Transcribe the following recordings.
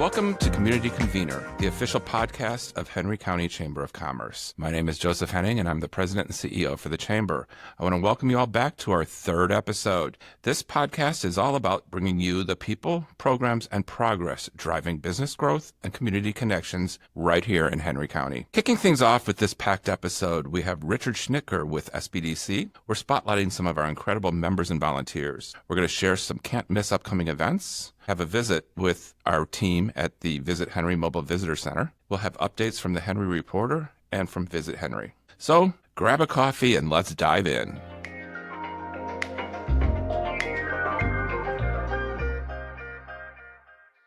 Welcome to Community Convener, the official podcast of Henry County Chamber of Commerce. My name is Joseph Henning, and I'm the president and CEO for the Chamber. I want to welcome you all back to our third episode. This podcast is all about bringing you the people, programs, and progress driving business growth and community connections right here in Henry County. Kicking things off with this packed episode, we have Richard Schnitker with SBDC. We're spotlighting some of our incredible members and volunteers. We're going to share some can't-miss upcoming events, have a visit with our team at the Visit Henry Mobile Visitor Center. We'll have updates from the Henry Reporter and from Visit Henry. So grab a coffee and let's dive in.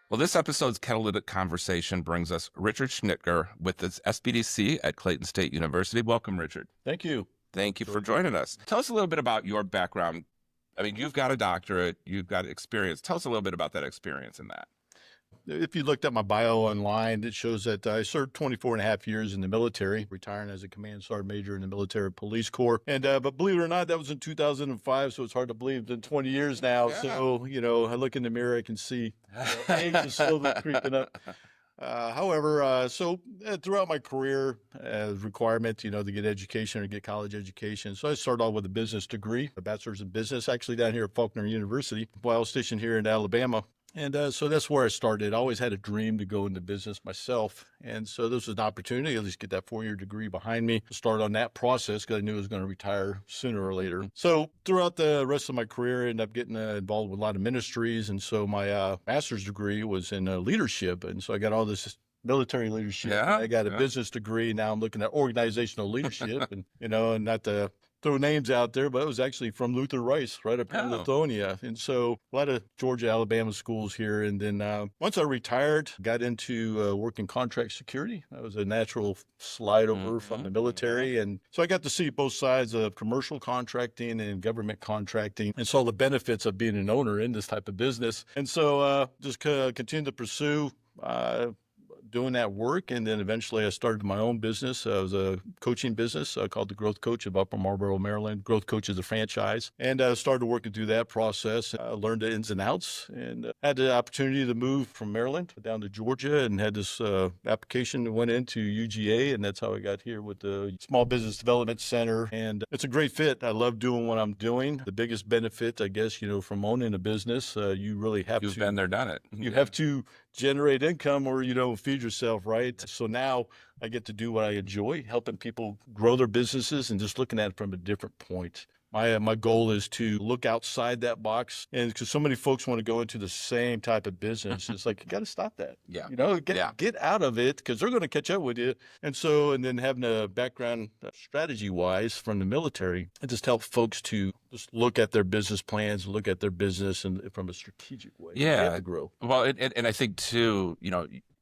Well, this episode's catalytic conversation brings us Richard Schnitker with the SBDC at Clayton State University. Welcome, Richard. Thank you. Thank you for joining us. Tell us a little bit about your background. I mean, you've got a doctorate, you've got experience. Tell us a little bit about that experience in that. If you looked at my bio online, it shows that I served 24 and a half years in the military, retiring as a command sergeant major in the military police corps. And but believe it or not, that was in 2005, so it's hard to believe it's been 20 years now. Yeah. So, I look in the mirror, I can see age is slowly creeping up. However, throughout my career, requirement, to get education or get college education. So I started off with a business degree, a bachelor's in business, actually down here at Faulkner University, while I was stationed here in Alabama. And so that's where I started. I always had a dream to go into business myself. And so this was an opportunity to at least get that 4-year degree behind me, start on that process because I knew I was going to retire sooner or later. So throughout the rest of my career, I ended up getting involved with a lot of ministries. And so my master's degree was in leadership. And so I got all this military leadership. Yeah, I got a business degree. Now I'm looking at organizational leadership and, and not to throw names out there, but it was actually from Luther Rice, right up in Lithonia. And so a lot of Georgia, Alabama schools here. And then once I retired, got into working contract security. That was a natural slide over from the military. And so I got to see both sides of commercial contracting and government contracting and saw the benefits of being an owner in this type of business. And so just continued to pursue doing that work. And then eventually I started my own business. It was a coaching business called The Growth Coach of Upper Marlboro, Maryland. Growth Coach is a franchise. And I started working through that process. Learned the ins and outs and had the opportunity to move from Maryland down to Georgia and had this application that went into UGA. And that's how I got here with the Small Business Development Center. And it's a great fit. I love doing what I'm doing. The biggest benefit, I guess, from owning a business, you really have You've been there, done it. You have to generate income or you don't feed yourself, right? So now I get to do what I enjoy, helping people grow their businesses and just looking at it from a different point. My goal is to look outside that box, and because so many folks want to go into the same type of business, it's like you got to stop that. Yeah, get out of it because they're going to catch up with you. And then having a background strategy wise from the military, it just helps folks to just look at their business plans, look at their business, and from a strategic way. Yeah, to grow. Well, and I think too,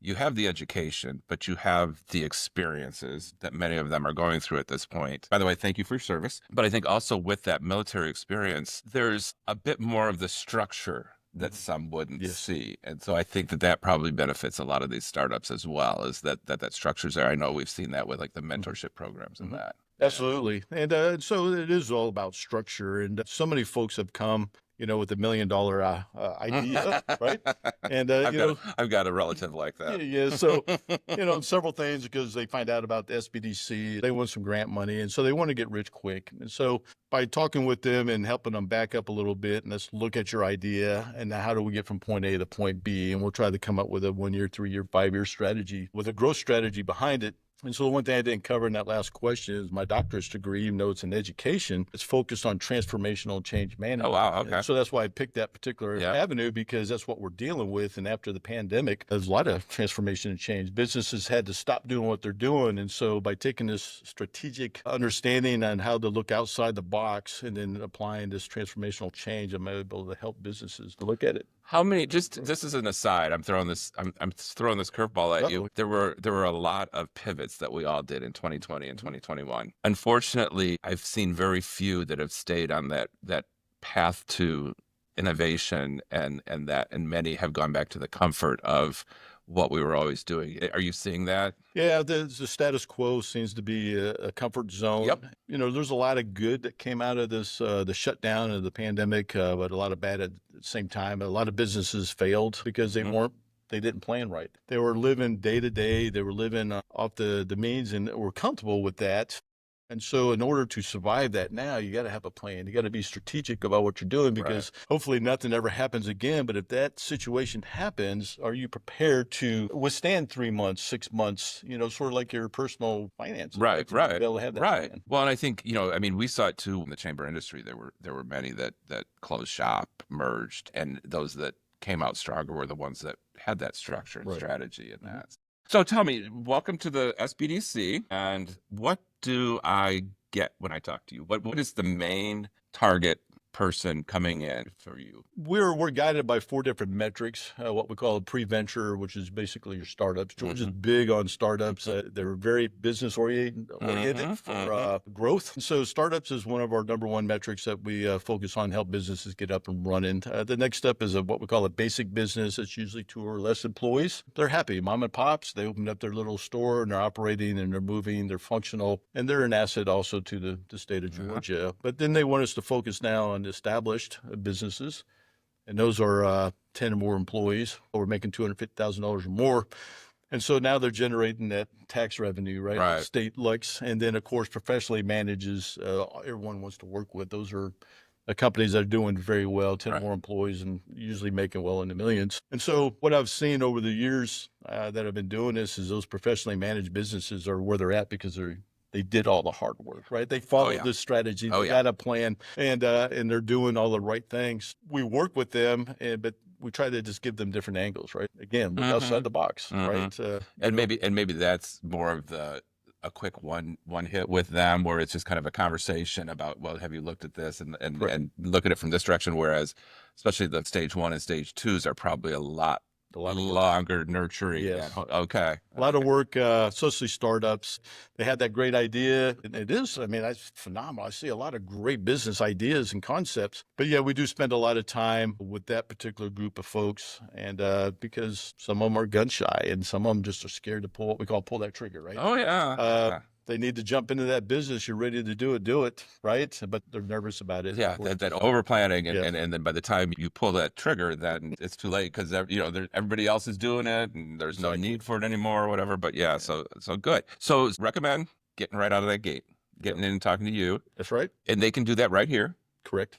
you have the education, but you have the experiences that many of them are going through at this point. By the way, thank you for your service. But I think also with that military experience, there's a bit more of the structure that some wouldn't see. And so I think that probably benefits a lot of these startups as well, is that structure's there. I know we've seen that with like the mentorship programs and that. Absolutely. And so it is all about structure. And so many folks have come with $1 million idea, right? And, I've got a relative like that. Yeah. So, several things because they find out about the SBDC, they want some grant money. And so they want to get rich quick. And so by talking with them and helping them back up a little bit and let's look at your idea and how do we get from point A to point B? And we'll try to come up with a 1-year, 3-year, 5-year strategy with a growth strategy behind it. And so the one thing I didn't cover in that last question is my doctorate degree, even though it's in education, it's focused on transformational change management. Oh, wow. Okay. And so that's why I picked that particular avenue because that's what we're dealing with. And after the pandemic, there's a lot of transformation and change. Businesses had to stop doing what they're doing. And so by taking this strategic understanding on how to look outside the box and then applying this transformational change, I'm able to help businesses to look at it. How many? Just as an aside, I'm throwing this curveball at you. There were a lot of pivots that we all did in 2020 and 2021. Unfortunately, I've seen very few that have stayed on that path to innovation, and many have gone back to the comfort of what we were always doing. Are you seeing that? Yeah, the status quo seems to be a comfort zone. Yep. There's a lot of good that came out of this, the shutdown of the pandemic, but a lot of bad at the same time. A lot of businesses failed because they weren't they didn't plan right. They were living day to day. They were living off the means and were comfortable with that. And so in order to survive that now, you got to have a plan. You got to be strategic about what you're doing because hopefully nothing ever happens again. But if that situation happens, are you prepared to withstand 3 months, 6 months, sort of like your personal finances? Right. To be able to have that plan. Well, and I think, I mean, we saw it too in the chamber industry. There were many that closed shop, merged, and those that came out stronger were the ones that had that structure and strategy and that. So tell me, welcome to the SBDC, and what do I get when I talk to you? What is the main target person coming in for you? We're guided by 4 different metrics, what we call a pre-venture, which is basically your startups. George is big on startups. They're very business oriented for growth. So startups is one of our number one metrics that we focus on, help businesses get up and running. The next step is what we call a basic business. It's usually 2 or less employees. They're happy. Mom and pops, they opened up their little store and they're operating and they're moving, they're functional, and they're an asset also to the state of Georgia. But then they want us to focus now on established businesses, and those are 10 or more employees. We're making $250,000 or more, and so now they're generating that tax revenue, right? The state likes, and then of course professionally manages. Everyone wants to work with. Those are the companies that are doing very well, 10 or more employees, and usually making well in the millions. And so what I've seen over the years that I've been doing this is those professionally managed businesses are where they're at because they did all the hard work, right? They followed the strategy, they got a plan, and they're doing all the right things. We work with them, but we try to just give them different angles, right? Again, look outside the box, right? And maybe that's more of a quick one hit with them, where it's just kind of a conversation about, well, have you looked at this and look at it from this direction? Whereas, especially the stage 1 and stage 2s are probably a lot longer nurturing. Yes. Okay. A lot of work, especially startups. They had that great idea. And it is, I mean, that's phenomenal. I see a lot of great business ideas and concepts. But yeah, we do spend a lot of time with that particular group of folks. And because some of them are gun shy and some of them just are scared to pull that trigger, right? Oh, yeah. They need to jump into that business. You're ready to do it, right? But they're nervous about it. Yeah, that over planning, and then by the time you pull that trigger, then it's too late because everybody else is doing it, and there's no need for it anymore or whatever. But yeah, so good. So recommend getting right out of that gate, getting in and talking to you. That's right. And they can do that right here. Correct.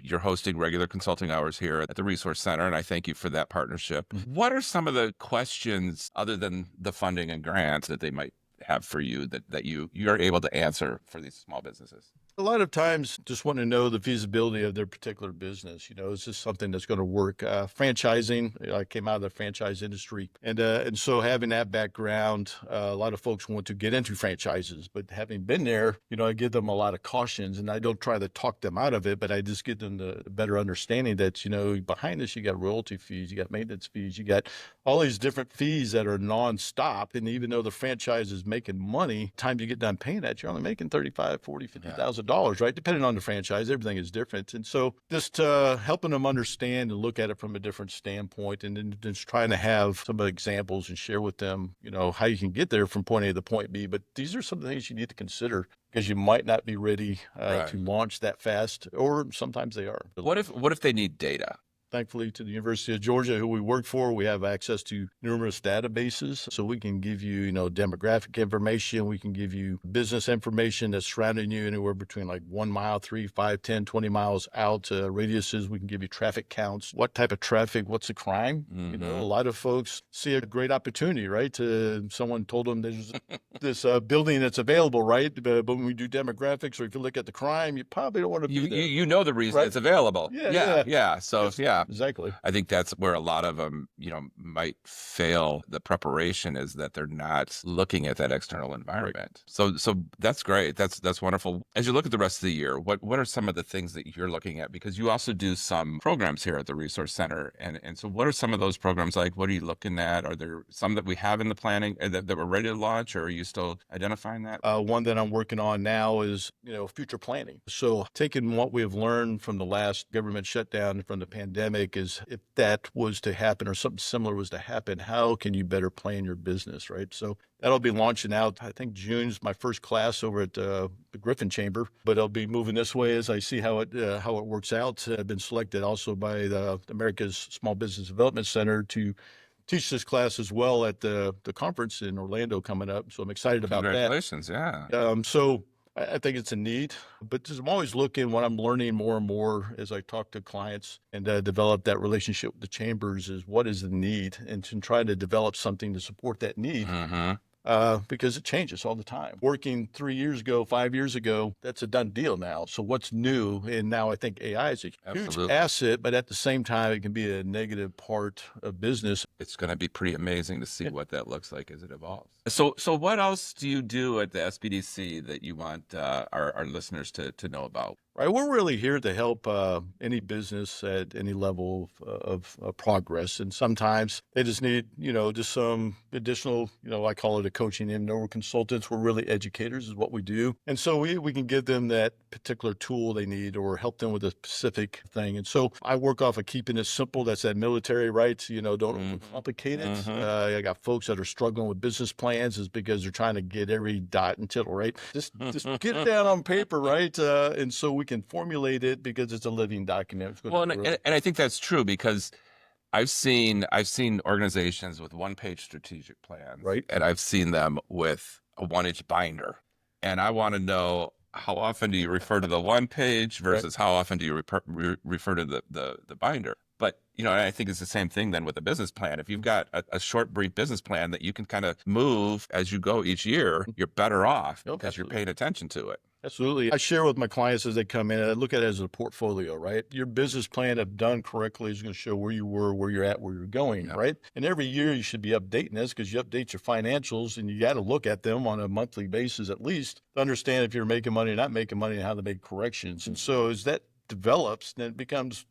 You're hosting regular consulting hours here at the Resource Center, and I thank you for that partnership. What are some of the questions, other than the funding and grants, that they might have for you that you're able to answer for these small businesses? A lot of times just want to know the feasibility of their particular business. Is this something that's going to work? Franchising, I came out of the franchise industry. And so having that background, a lot of folks want to get into franchises, but having been there, I give them a lot of cautions, and I don't try to talk them out of it, but I just give them the better understanding that, behind this, you got royalty fees, you got maintenance fees, you got all these different fees that are nonstop. And even though the franchise is making money, time you get done paying that, you're only making $35,000, $40,000, $50,000, right? Depending on the franchise, everything is different. And so just helping them understand and look at it from a different standpoint, and then just trying to have some examples and share with them, how you can get there from point A to point B. But these are some things you need to consider because you might not be ready to launch that fast, or sometimes they are. What if they need data? Thankfully, to the University of Georgia, who we work for, we have access to numerous databases. So we can give you, demographic information. We can give you business information that's surrounding you anywhere between like 1 mile, 3, 5, 10, 20 miles out radiuses. We can give you traffic counts. What type of traffic? What's the crime? A lot of folks see a great opportunity, right? Someone told them there's this building that's available, right? But when we do demographics, or if you look at the crime, you probably don't want to be there. You know the reason it's available. Yeah. So, Exactly. I think that's where a lot of them, might fail. The preparation is that they're not looking at that external environment. Right. So that's great. That's wonderful. As you look at the rest of the year, what are some of the things that you're looking at? Because you also do some programs here at the Resource Center. And so what are some of those programs like? What are you looking at? Are there some that we have in the planning that we're ready to launch, or are you still identifying that? One that I'm working on now is, future planning. So taking what we have learned from the last government shutdown, from the pandemic, is if that was to happen or something similar was to happen, how can you better plan your business, right? So that'll be launching out. I think June's my first class over at the Griffin Chamber, but I'll be moving this way as I see how it works out. I've been selected also by the America's Small Business Development Center to teach this class as well at the conference in Orlando coming up. So I'm excited about that. Congratulations. Yeah. So I think it's a need, but I'm always looking when I'm learning more and more as I talk to clients and develop that relationship with the chambers is what is the need and to try to develop something to support that need. Mm-hmm. Because it changes all the time. Working 3 years ago, 5 years ago, that's a done deal now. So what's new? And now I think AI is a huge asset, but at the same time, it can be a negative part of business. It's going to be pretty amazing to see what that looks like as it evolves. So what else do you do at the SBDC that you want our listeners to know about? Right, we're really here to help any business at any level of progress, and sometimes they just need, just some additional, I call it a coaching in. We're consultants. We're really educators, is what we do, and so we can give them that particular tool they need or help them with a specific thing. And so I work off of keeping it simple. That's that military, right? Don't complicate it. I got folks that are struggling with business plans is because they're trying to get every dot and tittle, right? Just get it down on paper, right? And so we can formulate it because it's a living document. Well, and I think that's true because I've seen organizations with one-page strategic plans, right? And I've seen them with a one-inch binder, and I want to know how often do you refer to the one page versus how often do you refer to the binder. But, and I think it's the same thing then with a business plan. If you've got a short, brief business plan that you can kind of move as you go each year, you're better off because you're paying attention to it. Absolutely. I share with my clients as they come in, and I look at it as a portfolio, right? Your business plan, if done correctly, is going to show where you were, where you're at, where you're going, right? And every year you should be updating this because you update your financials and you got to look at them on a monthly basis at least to understand if you're making money or not making money and how to make corrections. And so as that develops, then it becomes,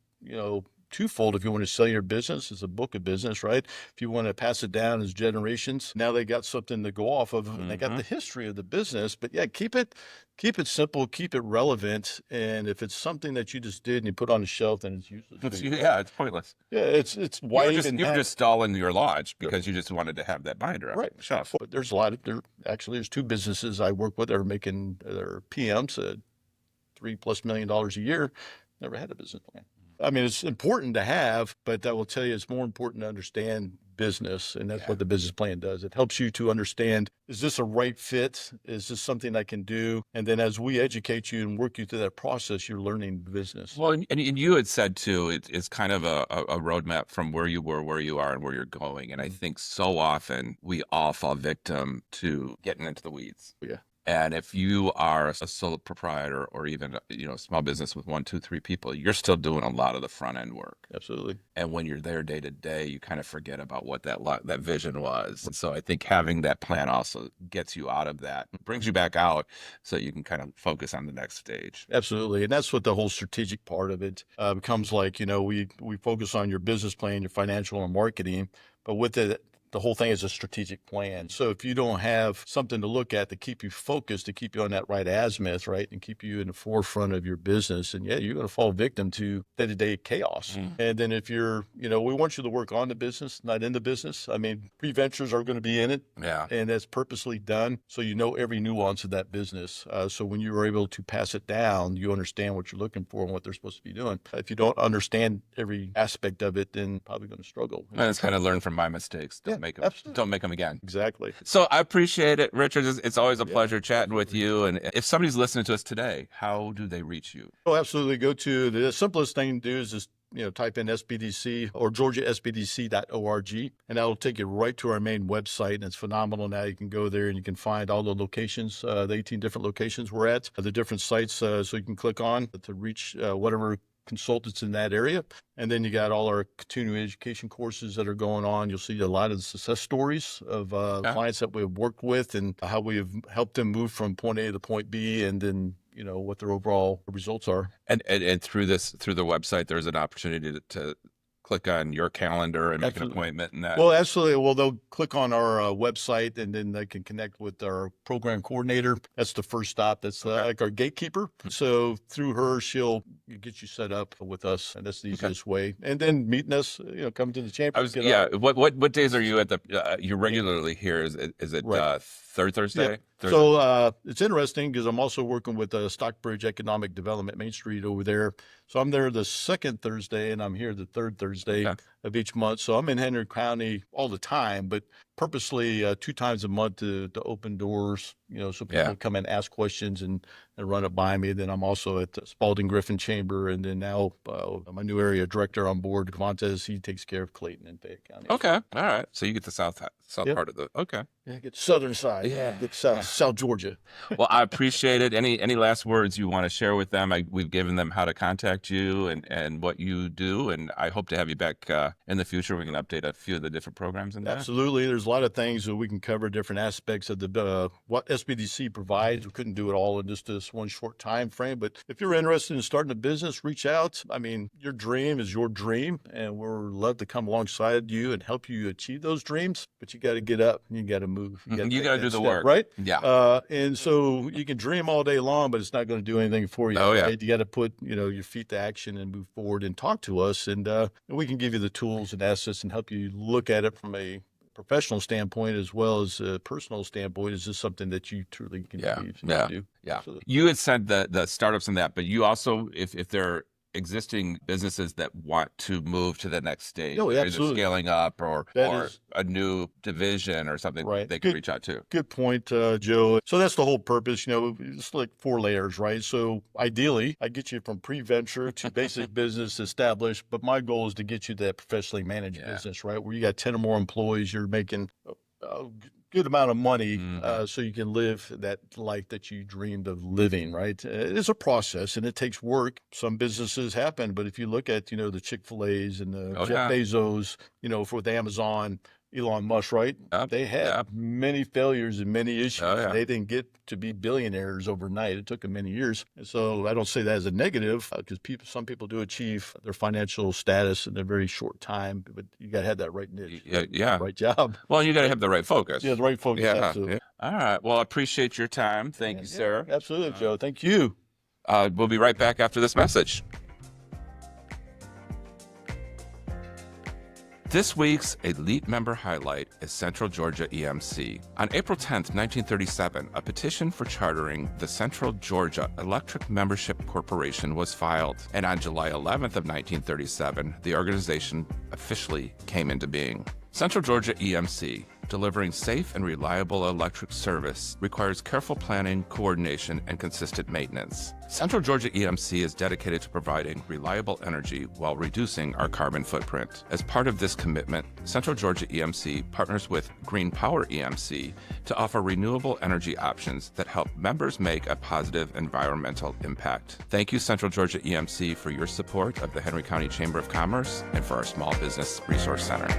twofold. If you want to sell your business, it's a book of business, right? If you want to pass it down as generations, now they got something to go off of, and they got the history of the business. But yeah, keep it simple, keep it relevant, and if it's something that you just did and you put on the shelf, then it's useless. It's pointless. Yeah, it's why you're just stalling your launch because you just wanted to have that binder up on the shelf. But there's there's 2 businesses I work with that are making their PMs at $3+ million a year. Never had a business plan. I mean, it's important to have, but I will tell you, it's more important to understand business, and that's what the business plan does. It helps you to understand, is this a right fit? Is this something I can do? And then as we educate you and work you through that process, you're learning business. Well, and you had said, too, it's kind of a roadmap from where you were, where you are, and where you're going. And I think so often we all fall victim to getting into the weeds. Yeah. And if you are a sole proprietor or even a small business with 1, 2, 3 people, you're still doing a lot of the front end work. Absolutely. And when you're there day to day, you kind of forget about what that vision was. And so I think having that plan also gets you out of that, brings you back out, so you can kind of focus on the next stage. Absolutely, and that's what the whole strategic part of it becomes like. We focus on your business plan, your financial and marketing, but with it, the whole thing is a strategic plan. So if you don't have something to look at to keep you focused, to keep you on that right azimuth, right, and keep you in the forefront of your business, and you're going to fall victim to day-to-day chaos. And then if you're, we want you to work on the business, not in the business. I mean, pre-ventures are going to be in it, and that's purposely done, so you know every nuance of that business. So when you are able to pass it down, you understand what you're looking for and what they're supposed to be doing. If you don't understand every aspect of it, then probably going to struggle. And it's kind of learn from my mistakes. Don't make them again. Exactly. So I appreciate it, Richard. It's always a pleasure chatting with you. And if somebody's listening to us today, how do they reach you? Oh, absolutely. Go to the simplest thing to do is just type in SBDC or GeorgiaSBDC.org, and that'll take you right to our main website. And it's phenomenal. Now you can go there and you can find all the locations, the 18 different locations we're at, the different sites, so you can click on to reach whatever consultants in that area. And then you got all our continuing education courses that are going on. You'll see a lot of the success stories of clients that we've worked with and how we've helped them move from point A to point B, and then what their overall results are. And through the website, there's an opportunity to click on your calendar and make an appointment. And that. Well, absolutely. Well, they'll click on our website, and then they can connect with our program coordinator. That's the first stop. That's like our gatekeeper. So through her, she'll get you set up with us, and that's the easiest way. And then meeting us, come to the chamber. What days are you at you're regularly here? Is it Right. third Thursday? Yeah. So it's interesting because I'm also working with Stockbridge Economic Development, Main Street over there. So I'm there the second Thursday, and I'm here the third Thursday of each month. So I'm in Henry County all the time, but purposely 2 times a month to open doors, so people come and ask questions and run it by me. Then I'm also at the Spalding Griffin Chamber, and then now my new area director on board, Gavantes, he takes care of Clayton and Fayette County. Okay, all right. So you get the south part of Yeah, get the southern side. Yeah, get South Georgia. Well, I appreciate it. Any last words you want to share with them? We've given them how to contact you and what you do, and I hope to have you back in the future. We can update a few of the different programs in there. Absolutely. There's a lot of things that we can cover, different aspects of the what SBDC provides. We couldn't do it all in just this one short time frame, but if you're interested in starting a business, reach out. I mean, your dream is your dream, and we're love to come alongside you and help you achieve those dreams, but you got to get up and you got to move. You got to do the work. Right? Yeah. And so you can dream all day long, but it's not going to do anything for you. Oh, yeah. Right? You got to put, your feet to action and move forward and talk to us. And we can give you the tools and assets and help you look at it from a professional standpoint as well as a personal standpoint. Is this something that you truly can do? Yeah. So, you had said the startups and that, but you also, if they're existing businesses that want to move to the next stage, either scaling up or a new division or something, they can reach out to. Good point, Joe. So that's the whole purpose. It's like 4 layers, right? So ideally, I get you from pre-venture to basic business established, but my goal is to get you to that professionally managed business, right? Where you got 10 or more employees, you're making good amount of money so you can live that life that you dreamed of living, right? It's a process and it takes work. Some businesses happen, but if you look at, the Chick-fil-A's and the Jeff Bezos, with Amazon, Elon Musk, right? They had many failures and many issues. They didn't get to be billionaires overnight. It took them many years. And so I don't say that as a negative because some people do achieve their financial status in a very short time, but you got to have that right niche, right job. Well, you got to have the right focus. Yeah, the right focus. Absolutely. All right. Well, I appreciate your time. Thank you, sir. Absolutely, Joe. Thank you. We'll be right back after this message. This week's Elite Member Highlight is Central Georgia EMC. On April 10th, 1937, a petition for chartering the Central Georgia Electric Membership Corporation was filed, and on July 11th of 1937, the organization officially came into being. Central Georgia EMC, delivering safe and reliable electric service, requires careful planning, coordination, and consistent maintenance. Central Georgia EMC is dedicated to providing reliable energy while reducing our carbon footprint. As part of this commitment, Central Georgia EMC partners with Green Power EMC to offer renewable energy options that help members make a positive environmental impact. Thank you, Central Georgia EMC, for your support of the Henry County Chamber of Commerce and for our Small Business Resource Center.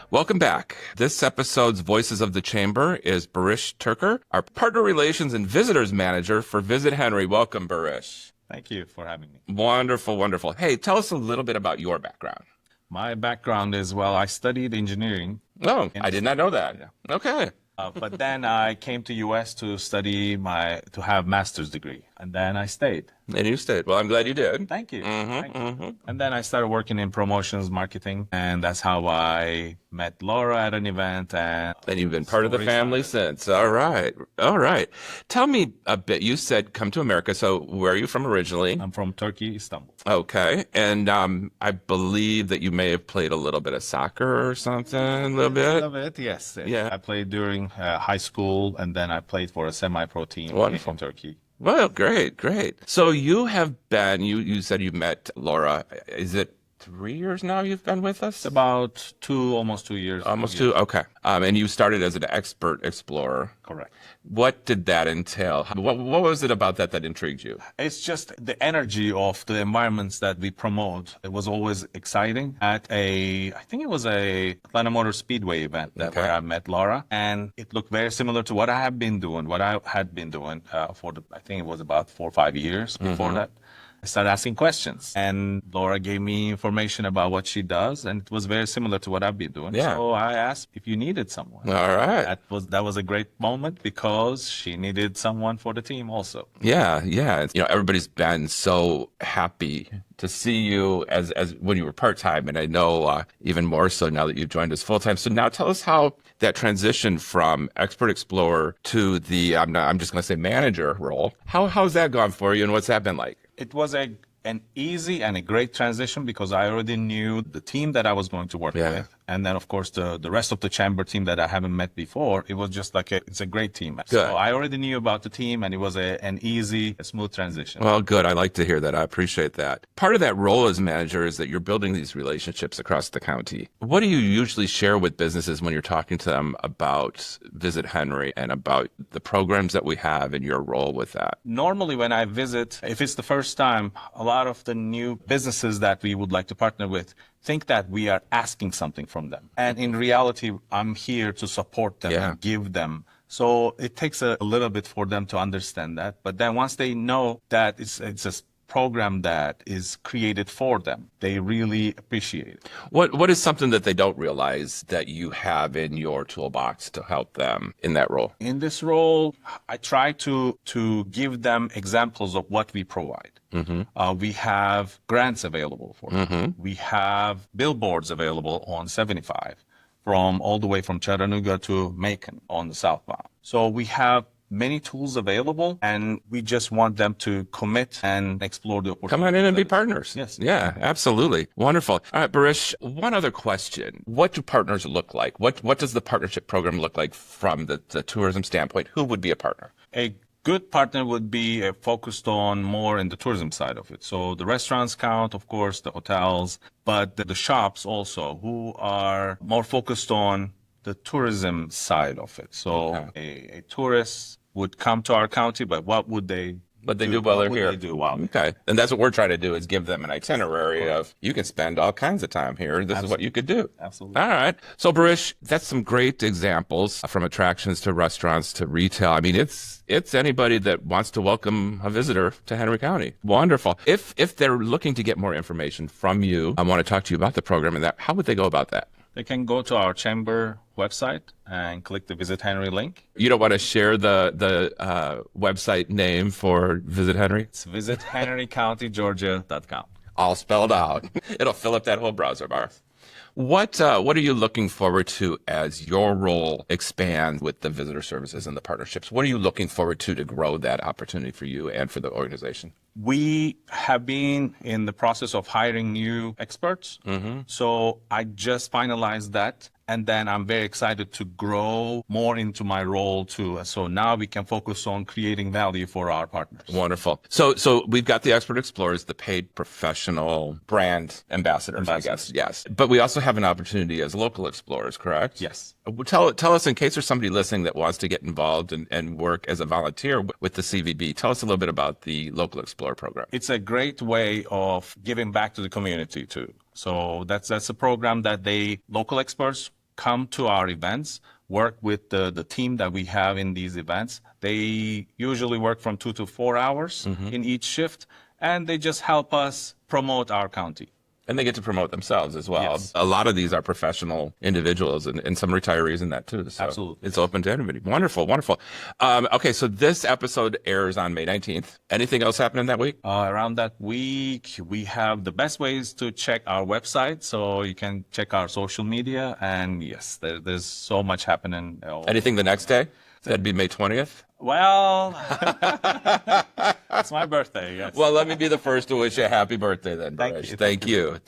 Welcome back. This episode's Voices of the Chamber is Baris Turker, our Partner Relations and Visitors Manager for Visit Henry. Welcome, Baris. Thank you for having me. Wonderful, wonderful. Hey, tell us a little bit about your background. My background is, I studied engineering. Oh, I did not know that. Yeah. Okay. But then I came to U.S. to study to have master's degree, and then I stayed. And you stayed. Well, I'm glad you did. Thank you. Thank you. And then I started working in promotions marketing, and that's how I met Laura at an event. And you've been part of the family since. All right. All right. Tell me a bit. You said come to America. So where are you from originally? I'm from Turkey, Istanbul. Okay. And I believe that you may have played a little bit of soccer or something, a little bit. A little bit, yes. Yeah. I played during high school, and then I played for a semi-pro team in Turkey. Well, great, great. So you have been, you said you met Laura. Is it 3 years now you've been with us? About almost 2 years. Almost 2, okay. And you started as an expert explorer. Correct. What did that entail? What was it about that intrigued you? It's just the energy of the environments that we promote. It was always exciting. I think it was a Atlanta Motor Speedway event where I met Laura, and it looked very similar to what I had been doing I think it was about 4 or 5 years before that. I started asking questions, and Laura gave me information about what she does, and it was very similar to what I've been doing. Yeah. So I asked if you needed someone. All right. That was a great moment because she needed someone for the team also. Yeah, yeah. Everybody's been so happy to see you as when you were part-time, and I know even more so now that you've joined us full-time. So now tell us how that transition from expert explorer to the I'm just going to say manager role. How's that gone for you, and what's that been like? It was an easy and a great transition because I already knew the team that I was going to work with. And then, of course, the rest of the chamber team that I haven't met before, it was just like it's a great team. Good. So I already knew about the team, and it was an easy, smooth transition. Well, good. I like to hear that. I appreciate that. Part of that role as manager is that you're building these relationships across the county. What do you usually share with businesses when you're talking to them about Visit Henry and about the programs that we have and your role with that? Normally, when I visit, if it's the first time, a lot of the new businesses that we would like to partner with think that we are asking something from them. And in reality, I'm here to support them and give them. So it takes a little bit for them to understand that. But then once they know that it's a program that is created for them, they really appreciate it. What is something that they don't realize that you have in your toolbox to help them in that role? In this role, I try to give them examples of what we provide. We have grants available for them. We have billboards available on 75 all the way from Chattanooga to Macon on the southbound. So we have many tools available, and we just want them to commit and explore the opportunity. Come on in and be partners. Yes. Yeah, absolutely. Wonderful. All right, Baris, one other question. What do partners look like? What does the partnership program look like from the tourism standpoint? Who would be a partner? A good partner would be focused on more in the tourism side of it. So the restaurants count, of course, the hotels, but the shops also who are more focused on the tourism side of it. So a tourist would come to our county, but what would they do while they're here? Okay. And that's what we're trying to do, is give them an itinerary of, you can spend all kinds of time here. This is what you could do. Absolutely. All right. So, Baris, that's some great examples from attractions to restaurants to retail. I mean, it's anybody that wants to welcome a visitor to Henry County. Wonderful. If they're looking to get more information from you, I want to talk to you about the program and that, how would they go about that? They can go to our chamber website and click the Visit Henry link. You don't want to share the website name for Visit Henry? It's visithenrycountygeorgia.com. All spelled out. It'll fill up that whole browser bar. What are you looking forward to as your role expands with the visitor services and the partnerships? What are you looking forward to grow that opportunity for you and for the organization? We have been in the process of hiring new experts. So I just finalized that. And then I'm very excited to grow more into my role too. So now we can focus on creating value for our partners. Wonderful. So we've got the expert explorers, the paid professional brand ambassadors, I guess. Yes. But we also have an opportunity as local explorers, correct? Yes. Tell us, in case there's somebody listening that wants to get involved and work as a volunteer with the CVB, tell us a little bit about the local explorer program. It's a great way of giving back to the community too. So that's a program that local experts come to our events, work with the team that we have in these events. They usually work from 2 to 4 hours in each shift, and they just help us promote our county. And they get to promote themselves as well. Yes. A lot of these are professional individuals and some retirees in that too. So absolutely. It's open to everybody. Wonderful, wonderful. Okay, so this episode airs on May 19th. Anything else happening that week? Around that week, we have the best ways to check our website. So you can check our social media. And yes, there's so much happening. Anything the next day? That'd be May 20th? Well, it's my birthday, yes. Well, let me be the first to wish you a happy birthday then, Baris. Thank you.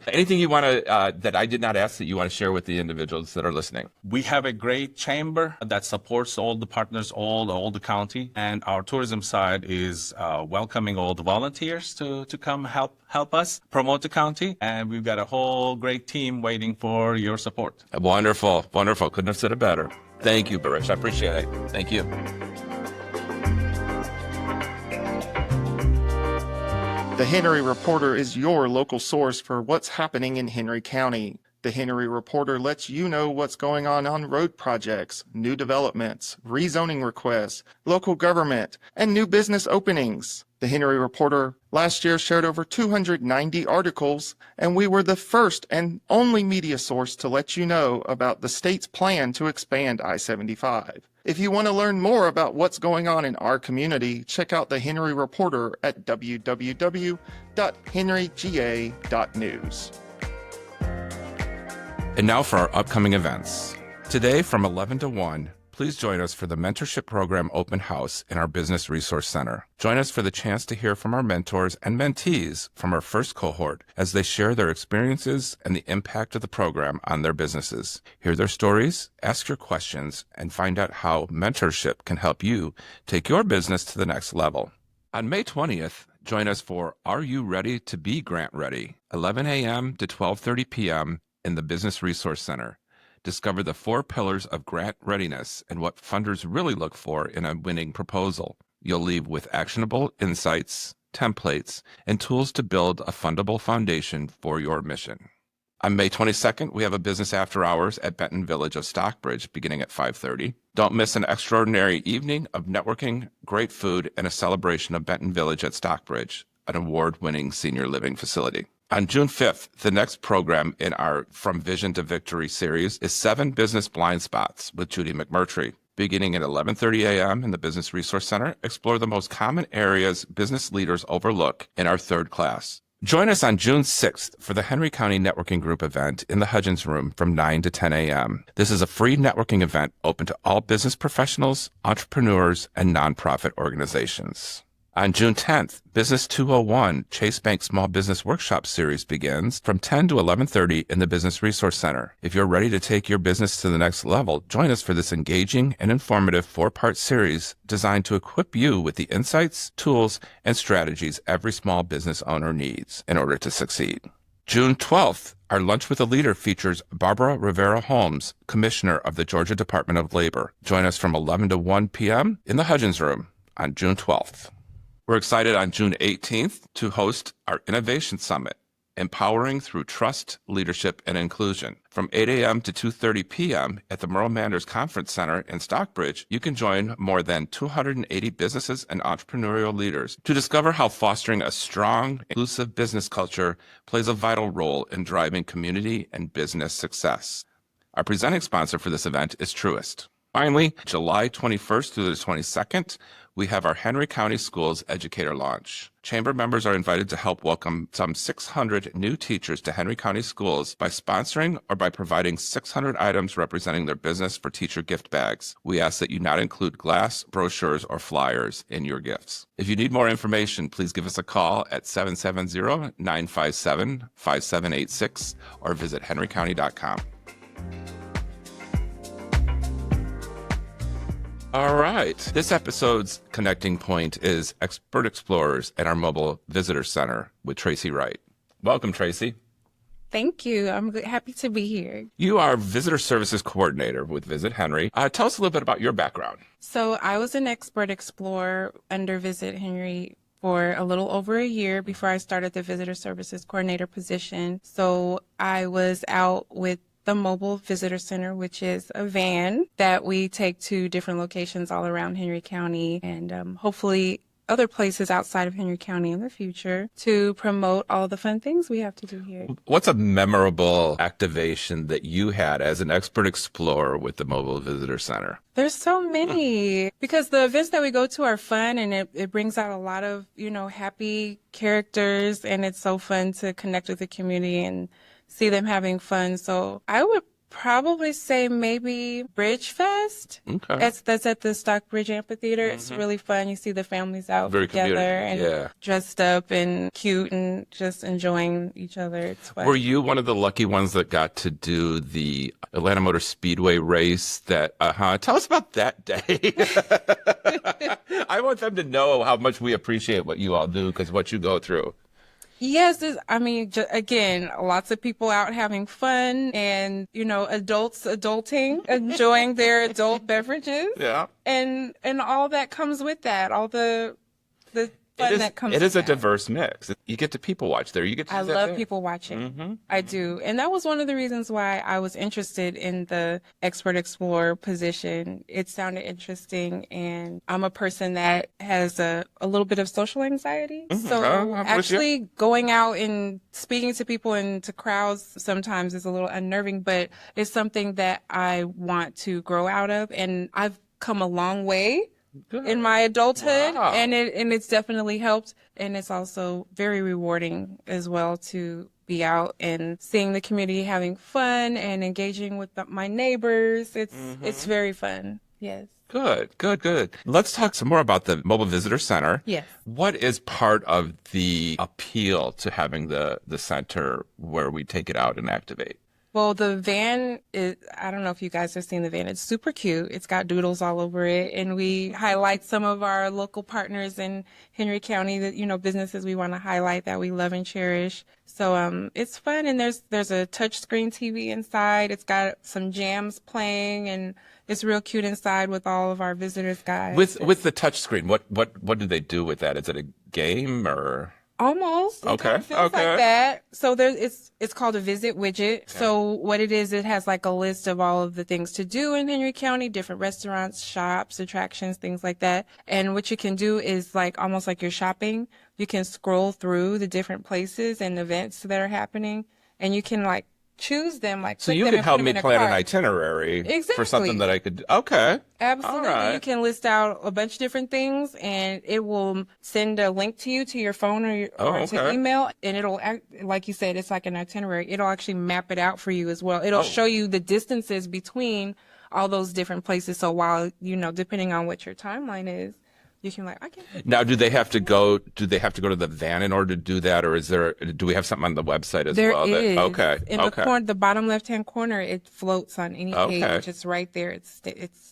Anything you want to, that I did not ask that you want to share with the individuals that are listening? We have a great chamber that supports all the partners, all the county, and our tourism side is welcoming all the volunteers to come help us promote the county, and we've got a whole great team waiting for your support. Wonderful. Couldn't have said it better. Thank you, Baris. I appreciate it. Thank you. The Henry Reporter is your local source for what's happening in Henry County. The Henry Reporter lets you know what's going on road projects, new developments, rezoning requests, local government, and new business openings. The Henry Reporter last year shared over 290 articles, and we were the first and only media source to let you know about the state's plan to expand I-75. If you want to learn more about what's going on in our community, check out the Henry Reporter at www.henryga.news. And now for our upcoming events. Today from 11 to 1, please join us for the Mentorship Program Open House in our Business Resource Center. Join us for the chance to hear from our mentors and mentees from our first cohort as they share their experiences and the impact of the program on their businesses. Hear their stories, ask your questions, and find out how mentorship can help you take your business to the next level. On May 20th, join us for Are You Ready to Be Grant Ready? 11 a.m. to 12:30 p.m. in the Business Resource Center. Discover the 4 pillars of grant readiness and what funders really look for in a winning proposal. You'll leave with actionable insights, templates, and tools to build a fundable foundation for your mission. On May 22nd, we have a business after hours at Benton Village of Stockbridge beginning at 5:30. Don't miss an extraordinary evening of networking, great food, and a celebration of Benton Village at Stockbridge, an award-winning senior living facility. On June 5th, the next program in our From Vision to Victory series is 7 Business Blind Spots with Judy McMurtry. Beginning at 11:30 a.m. in the Business Resource Center, explore the most common areas business leaders overlook in our 3rd class. Join us on June 6th for the Henry County Networking Group event in the Hudgens Room from 9 to 10 a.m. This is a free networking event open to all business professionals, entrepreneurs, and nonprofit organizations. On June 10th, Business 201 Chase Bank Small Business Workshop Series begins from 10 to 11:30 in the Business Resource Center. If you're ready to take your business to the next level, join us for this engaging and informative 4-part series designed to equip you with the insights, tools, and strategies every small business owner needs in order to succeed. June 12th, our Lunch with a Leader features Barbara Rivera Holmes, Commissioner of the Georgia Department of Labor. Join us from 11 to 1 p.m. in the Hudgens Room on June 12th. We're excited on June 18th to host our Innovation Summit, Empowering Through Trust, Leadership, and Inclusion. From 8 a.m. to 2:30 p.m. at the Merle Manders Conference Center in Stockbridge, you can join more than 280 businesses and entrepreneurial leaders to discover how fostering a strong, inclusive business culture plays a vital role in driving community and business success. Our presenting sponsor for this event is Truist. Finally, July 21st through the 22nd, we have our Henry County Schools Educator Launch. Chamber members are invited to help welcome some 600 new teachers to Henry County Schools by sponsoring or by providing 600 items representing their business for teacher gift bags. We ask that you not include glass, brochures, or flyers in your gifts. If you need more information, please give us a call at 770-957-5786 or visit henrycounty.com. All right. This episode's connecting point is Expert Explorers at our Mobile Visitor Center with Traci Wright. Welcome, Traci. Thank you. I'm happy to be here. You are Visitor Services Coordinator with Visit Henry. Tell us a little bit about your background. So I was an Expert Explorer under Visit Henry for a little over a year before I started the Visitor Services Coordinator position. So I was out with the Mobile Visitor Center, which is a van that we take to different locations all around Henry County and hopefully other places outside of Henry County in the future to promote all the fun things we have to do here. What's a memorable activation that you had as an expert explorer with the Mobile Visitor Center? There's so many because the events that we go to are fun and it brings out a lot of, happy characters, and it's so fun to connect with the community and see them having fun. So I would probably say maybe Bridge Fest. Okay. That's at the Stockbridge Amphitheater. It's really fun. You see the families out Very together and dressed up and cute and just enjoying each other. It's fun. Were you one of the lucky ones that got to do the Atlanta Motor Speedway race? Tell us about that day. I want them to know how much we appreciate what you all do because what you go through. Yes, again, lots of people out having fun and, adults adulting, enjoying their adult beverages. Yeah. And all that comes with that, all the fun that comes It is a with that. diverse mix. You get to people watch there. You get to I do that love there. people watching. Mm-hmm. I do. And that was one of the reasons why I was interested in the expert explorer position. It sounded interesting, and I'm a person that has a little bit of social anxiety. So I'm with you. actually going out and speaking to people and to crowds sometimes is a little unnerving, but it's something that I want to grow out of. And I've come a long way in my adulthood, Wow. and it's definitely helped, and it's also very rewarding as well to be out and seeing the community having fun and engaging with my neighbors. It's very fun. Yes. Good. Let's talk some more about the Mobile Visitor Center. Yes. What is part of the appeal to having the center where we take it out and activate? Well, the van is, I don't know if you guys have seen the van. It's super cute. It's got doodles all over it. And we highlight some of our local partners in Henry County that, businesses we want to highlight that we love and cherish. So it's fun. And there's a touch screen TV inside. It's got some jams playing, and it's real cute inside with all of our visitors guides. With the touch screen, what do they do with that? Is it a game or? Almost. It Okay. kind of feels like that. So it's called a visit widget. Okay. So what it has like a list of all of the things to do in Henry County, different restaurants, shops, attractions, things like that. And what you can do is like almost like you're shopping. You can scroll through the different places and events that are happening, and you can like choose them. Like so you could help me plan an itinerary for something that I could. Okay. Absolutely. All right. You can list out a bunch of different things, and it will send a link to you to your phone or to email, and it'll act, like you said, it's like an itinerary. It'll actually map it out for you as well. It'll show you the distances between all those different places. So while, depending on what your timeline is, you can Now, do they have to go to the van in order to do that, or do we have something on the website as well? There is. Okay. In the bottom left-hand corner, it floats on any page. It's right there. It's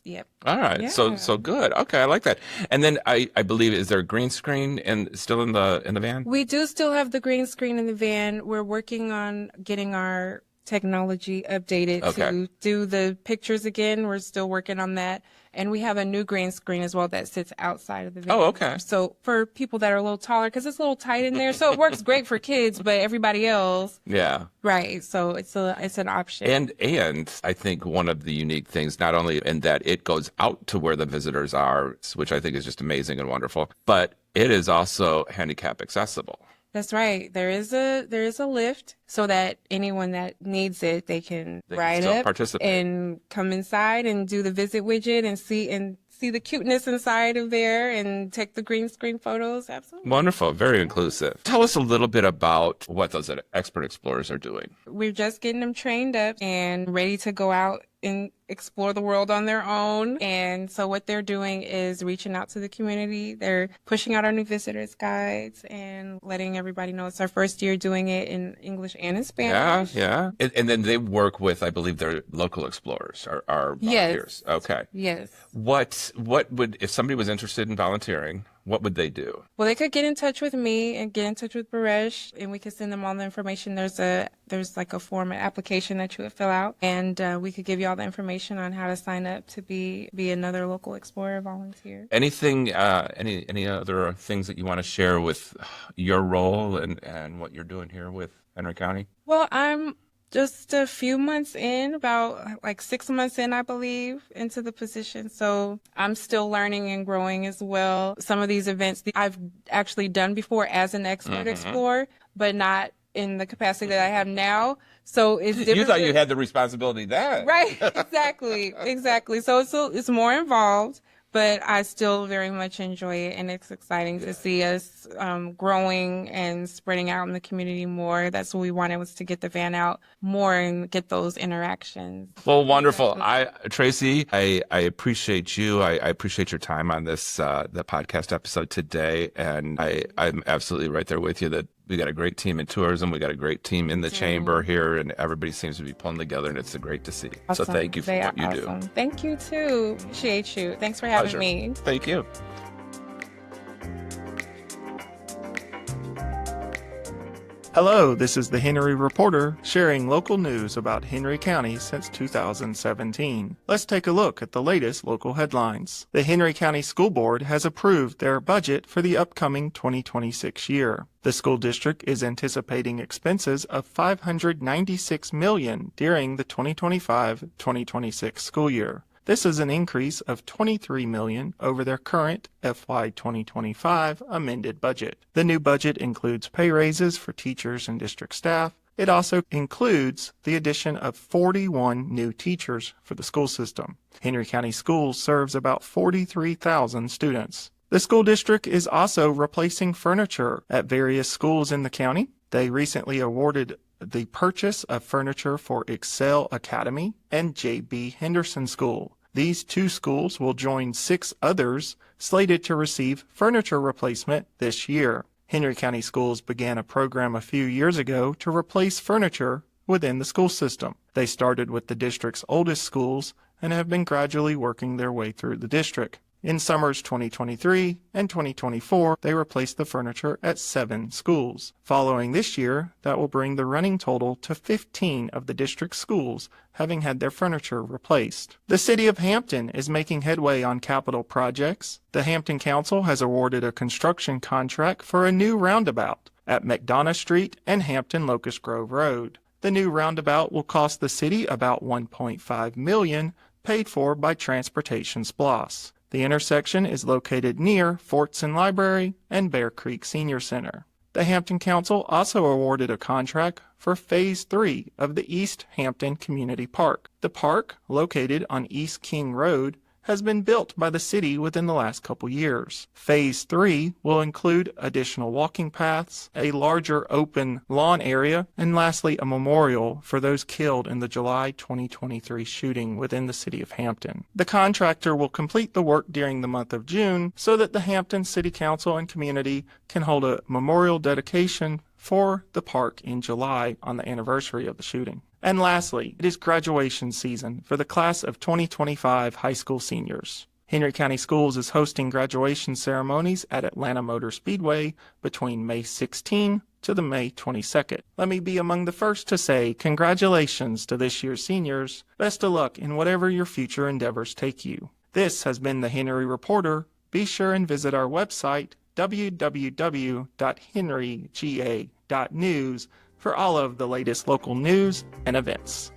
yep. All right. Yeah. So good. Okay, I like that. And then I believe, is there a green screen still in the van? We do still have the green screen in the van. We're working on getting our technology updated to do the pictures again. We're still working on that. And we have a new green screen as well that sits outside of the van. Oh, okay. So for people that are a little taller, because it's a little tight in there, so it works great for kids, but everybody else. Yeah. Right. So it's an option. And I think one of the unique things, not only in that it goes out to where the visitors are, which I think is just amazing and wonderful, but it is also handicap accessible. That's right. There is a lift so that anyone that needs it, they can ride up and come inside and do the visit widget and see the cuteness inside of there and take the green screen photos. Absolutely. Wonderful. Very inclusive. Tell us a little bit about what those expert explorers are doing. We're just getting them trained up and ready to go out and explore the world on their own. And so what they're doing is reaching out to the community. They're pushing out our new visitors guides and letting everybody know it's our first year doing it in English and in Spanish. Yeah. And then they work with, I believe, their local explorers are volunteers. Yes. Okay. Yes. What would, if somebody was interested in volunteering, what would they do? Well, they could get in touch with me and get in touch with Baris, and we could send them all the information. There's like a form, an application that you would fill out, and we could give you all the information on how to sign up to be another local explorer volunteer. Anything, any other things that you want to share with your role and what you're doing here with Henry County? Well, I'm just a few months in, about like 6 months in, I believe, into the position. So I'm still learning and growing as well. Some of these events I've actually done before as an expert explorer, but not in the capacity that I have now. So it's different. You thought you had the responsibility then. Right. Exactly. So it's more involved, but I still very much enjoy it, and it's exciting to see us growing and spreading out in the community more. That's what we wanted, was to get the van out more and get those interactions. Well, wonderful. Traci, I appreciate you. I appreciate your time on this the podcast episode today, and I'm absolutely right there with you that we got a great team in tourism. We got a great team in the chamber here, and everybody seems to be pulling together, and it's great to see. Awesome. So thank you for what you do. Thank you too. Appreciate you. Thanks for having me. Thank you. Hello, this is the Henry Reporter, sharing local news about Henry County since 2017. Let's take a look at the latest local headlines. The Henry County School Board has approved their budget for the upcoming 2026 year. The school district is anticipating expenses of $596 million during the 2025-2026 school year. This is an increase of $23 million over their current FY 2025 amended budget. The new budget includes pay raises for teachers and district staff. It also includes the addition of 41 new teachers for the school system. Henry County Schools serves about 43,000 students. The school district is also replacing furniture at various schools in the county. They recently awarded the purchase of furniture for Excel Academy and J.B. Henderson School. These two schools will join 6 others slated to receive furniture replacement this year. Henry County Schools began a program a few years ago to replace furniture within the school system. They started with the district's oldest schools and have been gradually working their way through the district. In summers 2023 and 2024, they replaced the furniture at 7 schools. Following this year, that will bring the running total to 15 of the district schools having had their furniture replaced. The city of Hampton is making headway on capital projects. The Hampton Council has awarded a construction contract for a new roundabout at McDonough Street and Hampton Locust Grove Road. The new roundabout will cost the city about $1.5 million, paid for by Transportation SPLOS. The intersection is located near Fortson Library and Bear Creek Senior Center. The Hampton Council also awarded a contract for Phase 3 of the East Hampton Community Park. The park, located on East King Road, has been built by the city within the last couple years. Phase 3 will include additional walking paths, a larger open lawn area, and lastly a memorial for those killed in the July 2023 shooting within the city of Hampton. The contractor will complete the work during the month of June so that the Hampton City Council and community can hold a memorial dedication for the park in July on the anniversary of the shooting. And lastly, it is graduation season for the class of 2025 high school seniors. Henry County Schools is hosting graduation ceremonies at Atlanta Motor Speedway between May 16 to the May 22nd. Let me be among the first to say congratulations to this year's seniors. Best of luck in whatever your future endeavors take you. This has been the Henry Reporter. Be sure and visit our website, www.henryga.news, for all of the latest local news and events.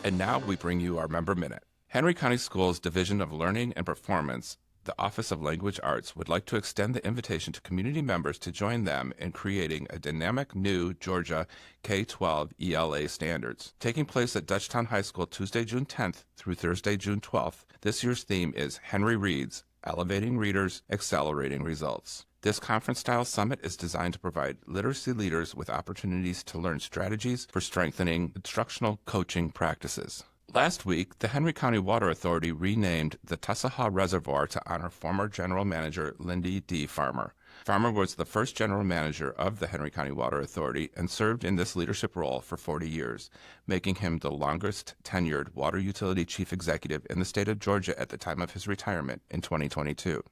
And now we bring you our Member Minute. Henry County Schools Division of Learning and Performance, the Office of Language Arts, would like to extend the invitation to community members to join them in creating a dynamic new Georgia K-12 ELA standards. Taking place at Dutchtown High School Tuesday, June 10th through Thursday, June 12th, this year's theme is Henry Reads, Elevating Readers, Accelerating Results. This conference-style summit is designed to provide literacy leaders with opportunities to learn strategies for strengthening instructional coaching practices. Last week, the Henry County Water Authority renamed the Tussahaw Reservoir to honor former General Manager Lindy D. Farmer. Farmer was the first general manager of the Henry County Water Authority and served in this leadership role for 40 years, making him the longest tenured water utility chief executive in the state of Georgia at the time of his retirement in 2022.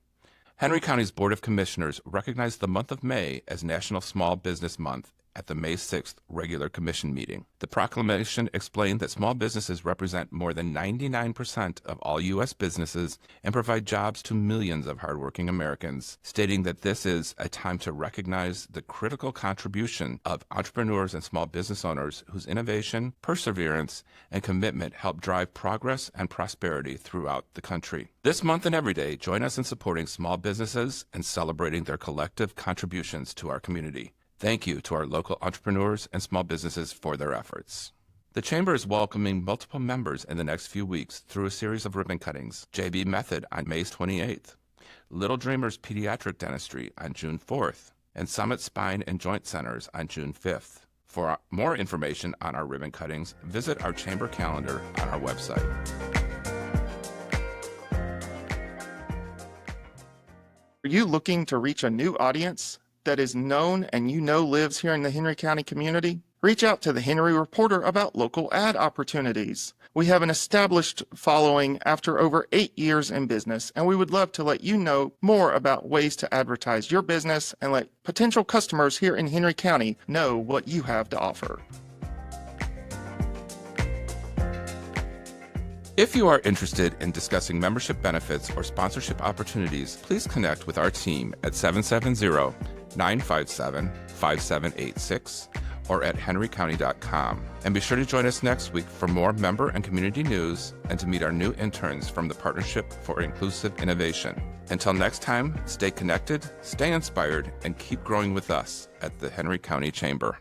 Henry County's Board of Commissioners recognized the month of May as National Small Business Month at the May 6th regular commission meeting. The proclamation explained that small businesses represent more than 99% of all U.S. businesses and provide jobs to millions of hardworking Americans, stating that this is a time to recognize the critical contribution of entrepreneurs and small business owners whose innovation, perseverance, and commitment help drive progress and prosperity throughout the country. This month and every day, join us in supporting small businesses and celebrating their collective contributions to our community. Thank you to our local entrepreneurs and small businesses for their efforts. The Chamber is welcoming multiple members in the next few weeks through a series of ribbon cuttings. JB Method on May 28th, Little Dreamers Pediatric Dentistry on June 4th, and Summit Spine and Joint Centers on June 5th. For more information on our ribbon cuttings, visit our Chamber calendar on our website. Are you looking to reach a new audience that is known and lives here in the Henry County community? Reach out to the Henry Reporter about local ad opportunities. We have an established following after over 8 years in business, and we would love to let you know more about ways to advertise your business and let potential customers here in Henry County know what you have to offer. If you are interested in discussing membership benefits or sponsorship opportunities, please connect with our team at 770-957-5786 or at henrycounty.com. And be sure to join us next week for more member and community news and to meet our new interns from the Partnership for Inclusive Innovation. Until next time, stay connected, stay inspired, and keep growing with us at the Henry County Chamber.